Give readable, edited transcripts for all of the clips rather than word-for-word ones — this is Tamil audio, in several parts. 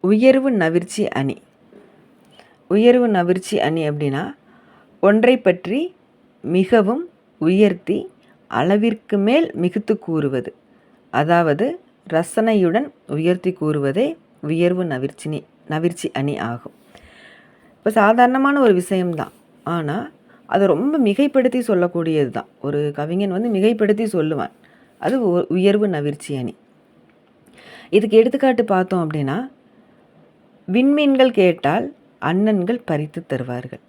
உயர்வு நவிர்ச்சி அணி. உயர்வு நவிர்ச்சி அணி அப்படின்னா ஒன்றை பற்றி மிகவும் உயர்த்தி அளவிற்கு மேல் மிகுத்து கூறுவது, அதாவது ரசனையுடன் உயர்த்தி கூறுவதே உயர்வு நவிர்ச்சி அணி ஆகும். இப்போ சாதாரணமான ஒரு விஷயம்தான், ஆனால் அதை ரொம்ப மிகைப்படுத்தி சொல்லக்கூடியது தான். ஒரு கவிஞன் வந்து மிகைப்படுத்தி சொல்லுவான், அது உயர்வு நவிர்ச்சி அணி. இதுக்கு எடுத்துக்காட்டு பார்த்தோம் அப்படின்னா, விண்மீன்கள் கேட்டால் அண்ணன்கள் பறித்து தருவார்கள்.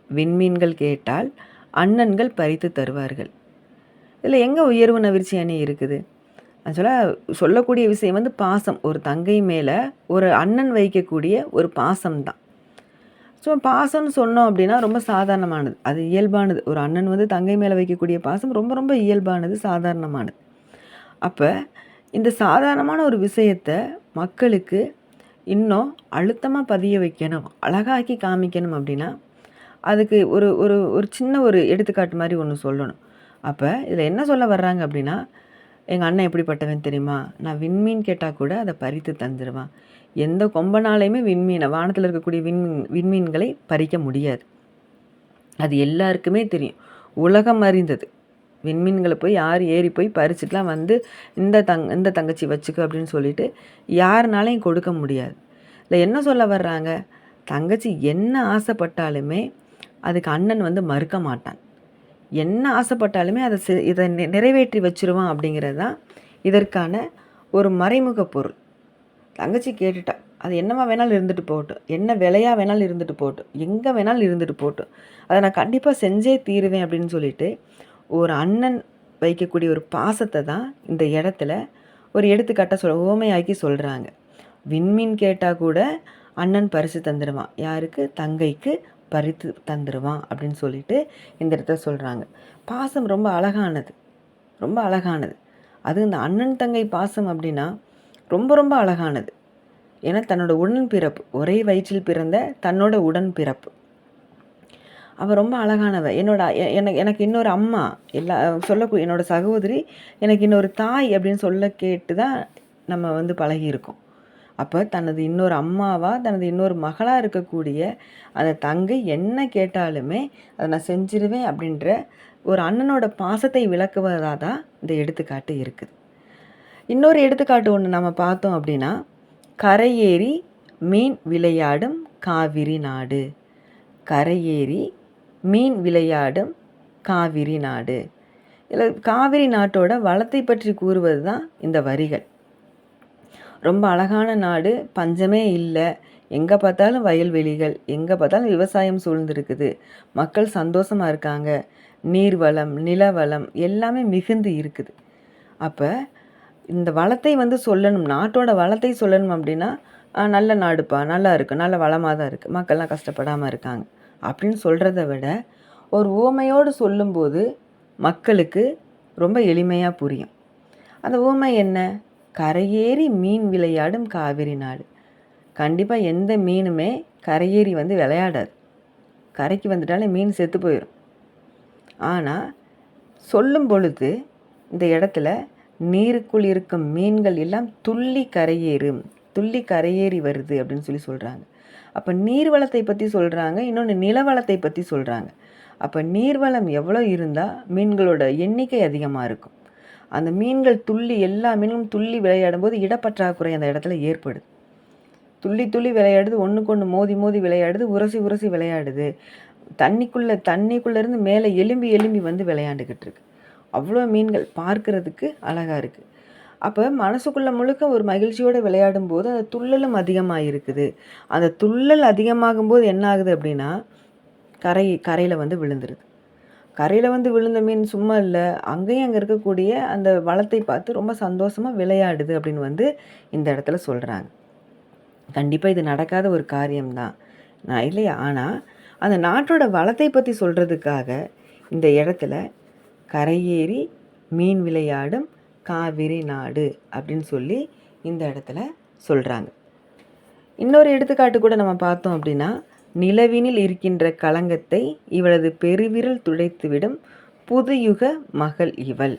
விண்மீன்கள் கேட்டால் அண்ணன்கள் பறித்து தருவார்கள். இதில் எங்கே உயர்வு நவிர்ச்சி அணி இருக்குது? ஆக்சுவலாக சொல்லக்கூடிய விஷயம் வந்து பாசம். ஒரு தங்கை மேலே ஒரு அண்ணன் வைக்கக்கூடிய ஒரு பாசம்தான். ஸோ பாசம்னு சொன்னோம் அப்படின்னா ரொம்ப சாதாரணமானது, அது இயல்பானது. ஒரு அண்ணன் வந்து தங்கை மேலே வைக்கக்கூடிய பாசம் ரொம்ப ரொம்ப இயல்பானது, சாதாரணமானது. அப்போ இந்த சாதாரணமான ஒரு விஷயத்தை மக்களுக்கு இன்னும் அழுத்தமாக பதிய வைக்கணும், அழகாக்கி காமிக்கணும் அப்படின்னா அதுக்கு ஒரு ஒரு ஒரு சின்ன ஒரு எடுத்துக்காட்டு மாதிரி ஒன்று சொல்லணும். அப்போ இதில் என்ன சொல்ல வர்றாங்க அப்படின்னா, எங்கள் அண்ணன் எப்படிப்பட்டவன் தெரியுமா, நான் விண்மீன் கேட்டால் கூட அதை பறித்து தந்துடுவான். எந்த கொம்பனாலையுமே விண்மீனை, வானத்தில் இருக்கக்கூடிய விண்மீன்களை பறிக்க முடியாது. அது எல்லாருக்குமே தெரியும், உலகம் அறிந்தது. விண்மீன்களை போய் யார் ஏறி போய் பறிச்சுட்டுலாம் வந்து இந்த தங்கச்சி வச்சுக்க அப்படின்னு சொல்லிட்டு யாருனாலையும் கொடுக்க முடியாது. இல்லை என்ன சொல்ல வர்றாங்க, தங்கச்சி என்ன ஆசைப்பட்டாலுமே அதுக்கு அண்ணன் வந்து மறுக்க மாட்டான். என்ன ஆசைப்பட்டாலுமே இதை நிறைவேற்றி வச்சிருவான் அப்படிங்கிறது தான் இதற்கான ஒரு மறைமுக பொருள். தங்கச்சி கேட்டுட்டா, அது என்னமா வேணாலும் இருந்துட்டு போகட்டும், என்ன விலையாக வேணாலும் இருந்துட்டு போகட்டும், எங்கே வேணாலும் இருந்துட்டு போகட்டும், அதை நான் கண்டிப்பாக செஞ்சே தீருவேன் அப்படின்னு சொல்லிட்டு ஒரு அண்ணன் வைக்கக்கூடிய ஒரு பாசத்தை தான் இந்த இடத்துல ஒரு எடுத்துக்காட்டாக ஓமையாக்கி சொல்கிறாங்க. விண்மீன் கேட்டால் கூட அண்ணன் பரிசு தந்துடுவான், யாருக்கு, தங்கைக்கு பறித்து தந்துடுவான் அப்படின்னு சொல்லிட்டு இந்த இடத்த சொல்கிறாங்க. பாசம் ரொம்ப அழகானது, ரொம்ப அழகானது. அது இந்த அண்ணன் தங்கை பாசம் அப்படின்னா ரொம்ப ரொம்ப அழகானது. ஏன்னா தன்னோட உடன் பிறப்பு, ஒரே வயிற்றில் பிறந்த தன்னோட உடன் பிறப்பு, அவள் ரொம்ப அழகானவ. எனக்கு இன்னொரு அம்மா, சொல்லக்கூடிய என்னோடய சகோதரி, எனக்கு இன்னொரு தாய் அப்படின்னு சொல்ல கேட்டு தான் நம்ம வந்து பழகியிருக்கோம். அப்போ தனது இன்னொரு அம்மாவாக, தனது இன்னொரு மகளாக இருக்கக்கூடிய அந்த தங்கை என்ன கேட்டாலுமே அதை நான் செஞ்சிருவேன் அப்படின்ற ஒரு அண்ணனோட பாசத்தை விளக்குவதாக தான் இந்த எடுத்துக்காட்டு இருக்குது. இன்னொரு எடுத்துக்காட்டு ஒன்று நம்ம பார்த்தோம் அப்படின்னா, கரையேறி மீன் விளையாடும் காவிரி நாடு. கரையேறி மீன் விளையாடும் காவிரி நாடு. இதில் காவிரி நாட்டோட வளத்தை பற்றி கூறுவது தான் இந்த வரிகள். ரொம்ப அழகான நாடு, பஞ்சமே இல்லை, எங்கே பார்த்தாலும் வயல்வெளிகள், எங்கே பார்த்தாலும் விவசாயம் சூழ்ந்துருக்குது, மக்கள் சந்தோஷமாக இருக்காங்க, நீர்வளம் நிலவளம் எல்லாமே மிகுந்து இருக்குது. அப்போ இந்த வளத்தை வந்து சொல்லணும், நாட்டோட வளத்தை சொல்லணும் அப்படின்னா, நல்ல நாடுப்பா, நல்லா இருக்குது, நல்ல வளமாக தான் இருக்குது, மக்கள்லாம் கஷ்டப்படாமல் இருக்காங்க அப்படின்னு சொல்கிறத விட ஒரு உவமையோடு சொல்லும்போது மக்களுக்கு ரொம்ப எளிமையாக புரியும். அந்த உவமை என்ன, கரையேறி மீன் விளையாடும் காவிரி நாடு. கண்டிப்பாக எந்த மீனுமே கரையேறி வந்து விளையாடாது, கரைக்கு வந்துட்டாலே மீன் செத்து போயிடும். ஆனால் சொல்லும் பொழுது இந்த இடத்துல நீருக்குள் இருக்கும் மீன்கள் எல்லாம் துள்ளி கரையேறி வருது அப்படின்னு சொல்லி சொல்கிறாங்க. அப்போ நீர்வளத்தை பற்றி சொல்கிறாங்க, இன்னொன்று நிலவளத்தை பற்றி சொல்கிறாங்க. அப்போ நீர்வளம் எவ்வளோ இருந்தால் மீன்களோட எண்ணிக்கை அதிகமாக இருக்கும். அந்த மீன்கள் எல்லா மீன்களும் துள்ளி விளையாடும் போது இடப்பற்றாக்குறை அந்த இடத்துல ஏற்படுது. துள்ளி விளையாடுது, ஒன்றுக்கு ஒன்று மோதி விளையாடுது, உரசி விளையாடுது. தண்ணிக்குள்ளேருந்து மேலே எலும்பி வந்து விளையாண்டுக்கிட்டு இருக்கு. அவ்வளோ மீன்கள் பார்க்குறதுக்கு அழகாக இருக்குது. அப்போ மனசுக்குள்ளே முழுக்க ஒரு மகிழ்ச்சியோடு விளையாடும் போது அந்த துள்ளலும் அதிகமாக இருக்குது. அந்த துள்ளல் அதிகமாகும் போது என்ன ஆகுது அப்படின்னா, கரையில் வந்து விழுந்துருது. கரையில் வந்து விழுந்த மீன் சும்மா இல்லை, அங்கேயும் அங்கே இருக்கக்கூடிய அந்த வளத்தை பார்த்து ரொம்ப சந்தோஷமாக விளையாடுது அப்படின்னு வந்து இந்த இடத்துல சொல்கிறாங்க. கண்டிப்பாக இது நடக்காத ஒரு காரியம்தான் நான் இல்லையா. ஆனால் அந்த நாட்டோட வளத்தை பற்றி சொல்கிறதுக்காக இந்த இடத்துல கரையேறி மீன் விளையாடும் காவிரி நாடு அப்படின்னு சொல்லி இந்த இடத்துல சொல்கிறாங்க. இன்னொரு எடுத்துக்காட்டு கூட நம்ம பார்த்தோம் அப்படின்னா, நிலவினில் இருக்கின்ற களங்கத்தை இவளது பெருவிரல் துடைத்துவிடும் புதுயுக மகள் இவள்.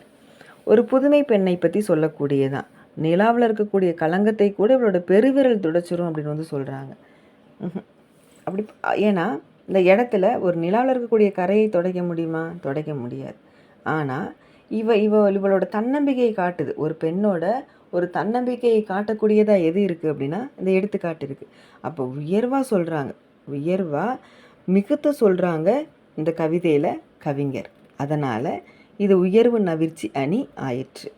ஒரு புதுமை பெண்ணை பற்றி சொல்லக்கூடியதான். நிலாவில் இருக்கக்கூடிய களங்கத்தை கூட இவளோட பெருவிரல் துடைச்சிரும் அப்படின்னு வந்து சொல்கிறாங்க. அப்படி ஏன்னா இந்த இடத்துல ஒரு நிலாவில் இருக்கக்கூடிய கரையை துடைக்க முடியுமா? துடைக்க முடியாது. ஆனால் இவளோட தன்னம்பிக்கையை காட்டுது. ஒரு பெண்ணோட ஒரு தன்னம்பிக்கையை காட்டக்கூடியதாக எது இருக்குது அப்படின்னா இந்த எடுத்துக்காட்டு இருக்குது. அப்போ உயர்வாக சொல்கிறாங்க, உயர்வாக மிகுத்து சொல்கிறாங்க இந்த கவிதையில் கவிஞர். அதனால் இது உயர்வு நவிர்ச்சி அணி ஆயிற்று.